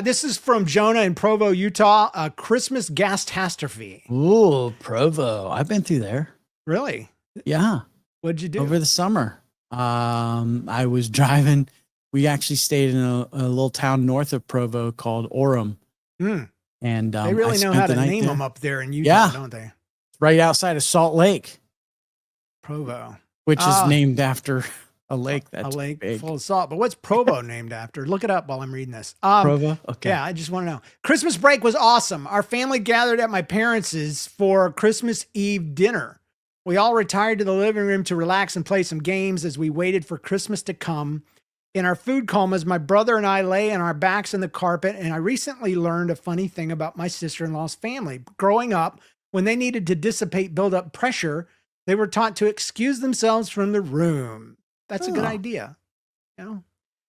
B: This is from Jonah in Provo, Utah. A Christmas gas-tastrophe.
C: Ooh, Provo. I've been through there.
B: Really?
C: Yeah.
B: What'd you do?
C: Over the summer. I was driving. We actually stayed in a little town north of Provo called Orem. And
B: they really know how to name them up there in Utah, don't they?
C: Right outside of Salt Lake.
B: Provo.
C: Which is named after a lake that's big.
B: Full of salt. But what's Provo named after? Look it up while I'm reading this.
C: Provo? Okay.
B: Yeah, I just want to know. Christmas break was awesome. Our family gathered at my parents' for Christmas Eve dinner. We all retired to the living room to relax and play some games as we waited for Christmas to come. In our food comas, my brother and I lay on our backs in the carpet, and I recently learned a funny thing about my sister-in-law's family. Growing up, when they needed to dissipate build-up pressure, they were taught to excuse themselves from the room. That's a good idea. You know?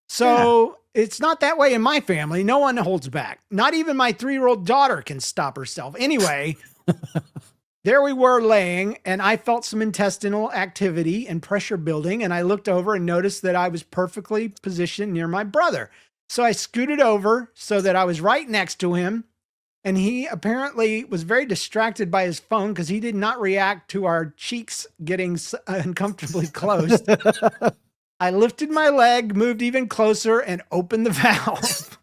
B: So it's not that way in my family. No one holds back. Not even my 3-year-old daughter can stop herself. Anyway, there we were laying, and I felt some intestinal activity and pressure building, and I looked over and noticed that I was perfectly positioned near my brother. So I scooted over so that I was right next to him, and he apparently was very distracted by his phone because he did not react to our cheeks getting uncomfortably close. I lifted my leg, moved even closer, and opened the valve.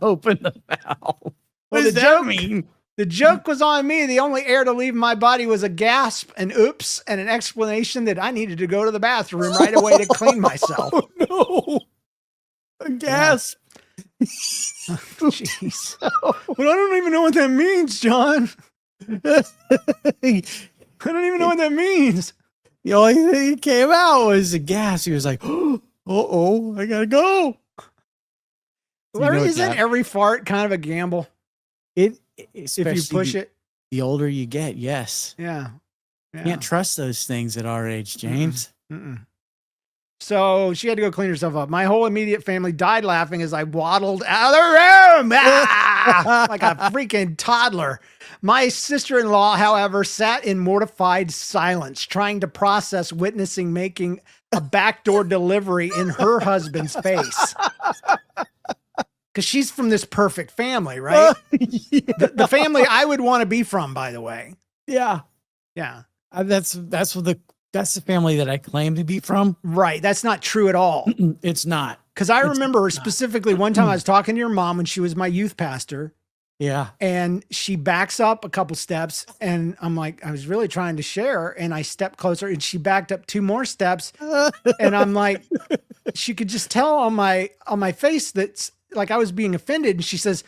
C: Open the valve.
B: What does that mean? The joke was on me. The only air to leave my body was a gasp, an oops, and an explanation that I needed to go to the bathroom right away to clean myself.
C: Oh, no. A gasp.
B: Jeez. Well, I don't even know what that means, John. I don't even know what that means.
C: The only thing that came out was a gasp. He was like, oh, I gotta go.
B: Well, isn't every fart kind of a gamble?
C: If
B: you push it.
C: The older you get, yes.
B: Yeah.
C: Can't trust those things at our age, James.
B: So she had to go clean herself up. My whole immediate family died laughing as I waddled out of the room like a freaking toddler. My sister-in-law, however, sat in mortified silence, trying to process witnessing making a backdoor delivery in her husband's face. Because she's from this perfect family, right? The family I would want to be from, by the way.
C: Yeah.
B: Yeah.
C: That's the family that I claim to be from.
B: Right. That's not true at all.
C: It's not.
B: Because I remember specifically one time I was talking to your mom when she was my youth pastor.
C: Yeah.
B: And she backs up a couple steps, and I'm like, I was really trying to share, and I stepped closer, and she backed up 2 more steps, and I'm like, she could just tell on my face that's like I was being offended, and she says,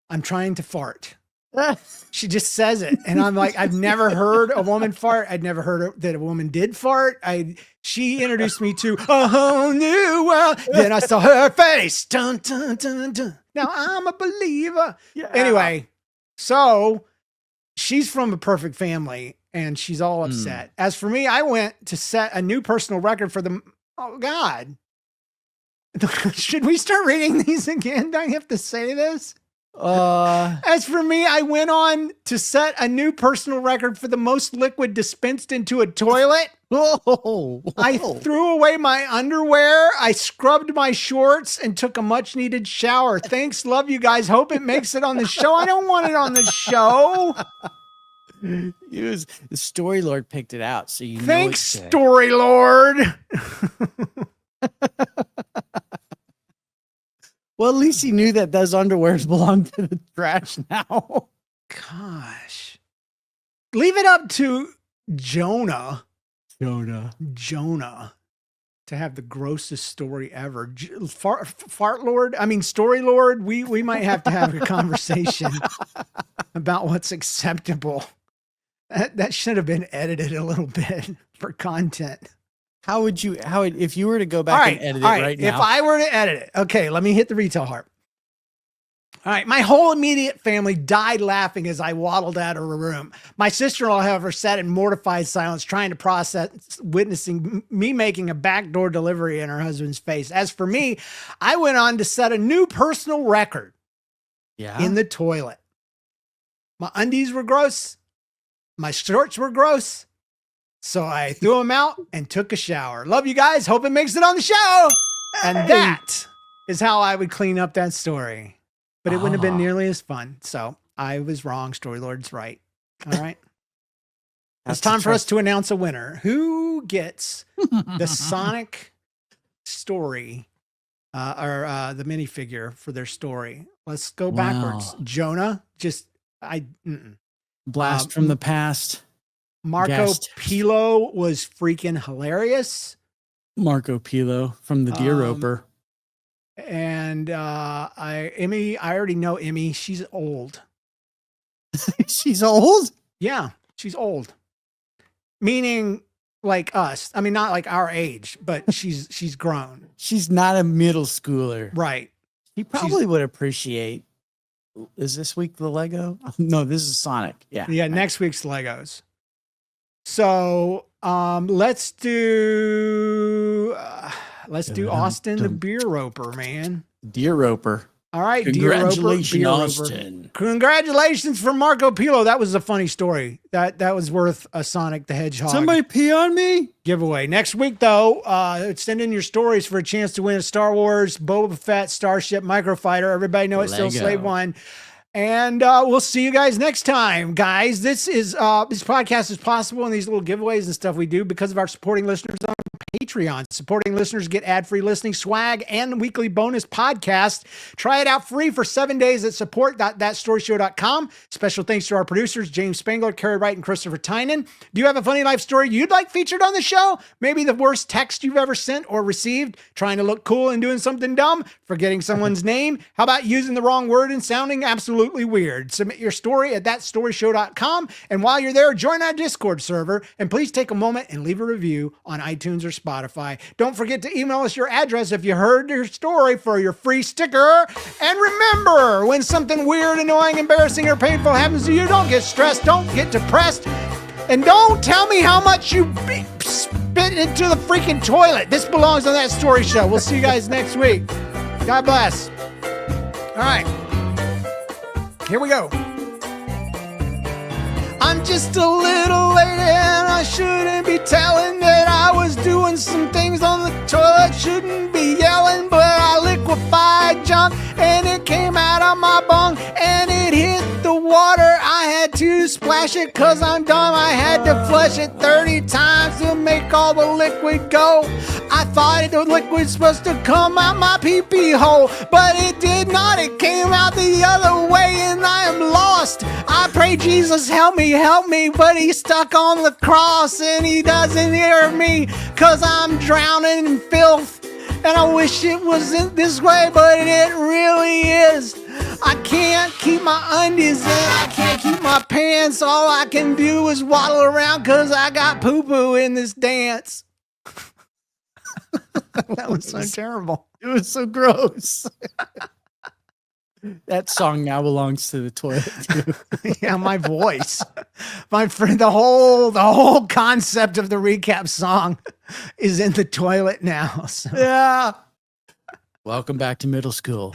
B: I'm trying to fart. She just says it. And I'm like, I've never heard a woman fart. I'd never heard that a woman did fart. She introduced me to a whole new world. Then I saw her face. Dun, dun, dun, dun. Now I'm a believer. Yeah. Anyway, so she's from a perfect family, and she's all upset. As for me, I went to set a new personal record for the, oh God, Should we start reading these again? Do I have to say this?
C: Uh,
B: As for me, I went on to set a new personal record for the most liquid dispensed into a toilet. I threw away my underwear. I scrubbed my shorts and took a much needed shower. Thanks. Love you guys. Hope it makes it on the show. I don't want it on the show.
C: the Story Lord picked it out, so you know.
B: Thanks, Story Lord.
C: Well, at least he knew that those underwears belong to the trash now.
B: Gosh. Leave it up to Jonah to have the grossest story ever. Fart Lord, I mean Story Lord, we might have to have a conversation about what's acceptable. That should have been edited a little bit for content.
C: If you were to go back and edit it right now?
B: If I were to edit it, okay, let me hit the retail harp. All right, my whole immediate family died laughing as I waddled out of her room. My sister-in-law, however, sat in mortified silence, trying to process witnessing me making a backdoor delivery in her husband's face. As for me, I went on to set a new personal record in the toilet. My undies were gross. My shorts were gross. So I threw them out and took a shower. Love you guys. Hope it makes it on the show. And that is how I would clean up that story. But it wouldn't have been nearly as fun. So I was wrong. Story Lord's right. All right. It's time for us to announce a winner. Who gets the Sonic story or the minifigure for their story? Let's go backwards. Jonah,
C: Blast from the past.
B: Marco Pilo was freaking hilarious.
C: Marco Pilo from the Deer Roper.
B: And Emmy, I already know Emmy. She's old.
C: She's old?
B: Yeah, she's old. Meaning like us. I mean, not like our age, but she's grown.
C: She's not a middle schooler.
B: Right.
C: He probably would appreciate. Is this week the Lego? No, this is Sonic. Yeah.
B: Yeah, next week's Legos. So let's do Austin the Beer Roper, man.
C: Deer Roper.
B: All right,
C: congratulations,
B: Deer Roper,
C: Austin.
B: Congratulations for Marco Pilo. That was a funny story. That was worth a Sonic the Hedgehog.
C: Somebody pee on me?
B: Giveaway. Next week, though, send in your stories for a chance to win a Star Wars, Boba Fett, Starship, Microfighter. Everybody know it's still Slave One. And we'll see you guys next time, guys. This podcast is possible, and these little giveaways and stuff we do because of our supporting listeners on Patreon. Supporting listeners get ad-free listening, swag, and weekly bonus podcast. Try it out free for 7 days at support.thatstoryshow.com. Special thanks to our producers, James Spangler, Carrie Wright, and Christopher Tynan. Do you have a funny life story you'd like featured on the show? Maybe the worst text you've ever sent or received, trying to look cool and doing something dumb, forgetting someone's name. How about using the wrong word and sounding absolutely weird? Submit your story at thatstoryshow.com. And while you're there, join our Discord server. And please take a moment and leave a review on iTunes or Spotify. Don't forget to email us your address if you heard your story for your free sticker. And remember, when something weird, annoying, embarrassing, or painful happens to you, don't get stressed, don't get depressed, and don't tell me how much you spit into the freaking toilet. This belongs on That Story Show. We'll see you guys next week. God bless. All right. Here we go. I'm just a little late and I shouldn't be telling that I was doing some things on the toilet. Shouldn't be yelling, but I liquefied junk and it came out of my bung and it hit the water. I had to splash it cause I'm dumb. I had to flush it 30 times to make all the liquid go. I thought the liquid's supposed to come out my pee-pee hole, but it did not. It came out the other way and I am lost. I pray Jesus help me, but he's stuck on the cross and he doesn't hear me cause I'm drowning in filth. And I wish it wasn't this way, but it really is. I can't keep my undies in, I can't keep my pants. All I can do is waddle around cause I got poo-poo in this dance. That was so terrible.
C: It was so gross. That song now belongs to the toilet too.
B: Yeah, my voice. My friend, the whole concept of the recap song is in the toilet now. So.
C: Yeah. Welcome back to middle school.